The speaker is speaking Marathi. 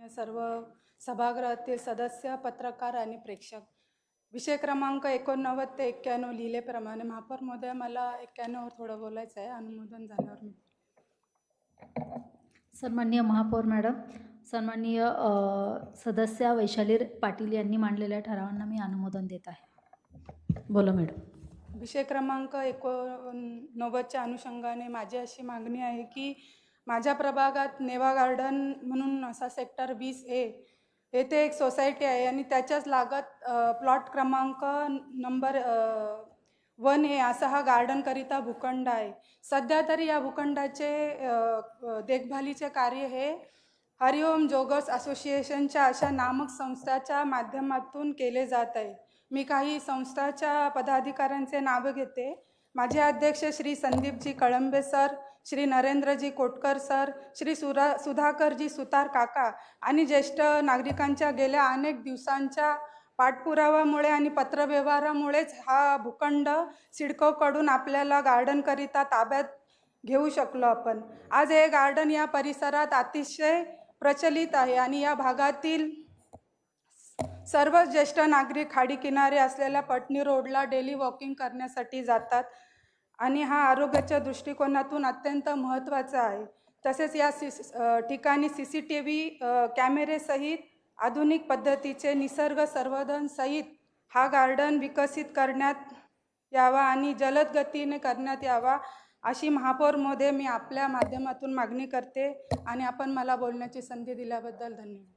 माननीय सर्व सभागृहातील सदस्य, पत्रकार आणि प्रेक्षक, विषय क्रमांक 89 ते 91 लिहिलेप्रमाणे महापौर महोदय मला 91 वर थोडं बोलायचं आहे. अनुमोदन झाल्यावर मी. सन्माननीय महापौर मॅडम, सन्माननीय सदस्य वैशाली पाटील यांनी मांडलेल्या ठरावांना मी अनुमोदन देत आहे. बोला मॅडम. विषय क्रमांक 89च्या अनुषंगाने माझी अशी मागणी आहे की माझ्या प्रभागात नेवा गार्डन म्हणून असा सेक्टर 20A येथे एक सोसायटी आहे आणि त्याच्याच लागत प्लॉट क्रमांक नंबर 1A असा हा गार्डनकरिता भूखंड आहे. सध्या तरी या भूखंडाचे देखभालीचे कार्य हे हरिओम जोगर्स असोसिएशनच्या अशा नामक संस्थाच्या माध्यमातून केले जात आहे. मी काही संस्थाच्या पदाधिकाऱ्यांचे नाव घेते. माझे अध्यक्ष श्री संदीपजी कळंबे सर, श्री नरेंद्रजी कोटकर सर, श्री सुधाकरजी सुतार काका आणि ज्येष्ठ नागरिकांच्या गेल्या अनेक दिवसांच्या पाठपुराव्यामुळे आणि पत्रव्यवहारामुळेच हा भूखंड सिडकोकडून आपल्याला गार्डनकरिता ताब्यात घेऊ शकलो आपण. आज हे गार्डन या परिसरात अतिशय प्रचलित आहे आणि या भागातील सर्व ज्येष्ठ नागरिक खाडी किनारे असलेल्या पटनी रोडला डेली वॉकिंग करण्यासाठी जातात आणि हा आरोग्याच्या दृष्टिकोनातून अत्यंत महत्त्वाचा आहे. तसेच या ठिकाणी CCTV कॅमेरेसहित आधुनिक पद्धतीचे निसर्ग संवर्धन सहित हा गार्डन विकसित करण्यात यावा आणि जलद गतीने करण्यात यावा अशी महापौर महोदय मी आपल्या माध्यमातून मागणी करते आणि आपण मला बोलण्याची संधी दिल्याबद्दल धन्यवाद.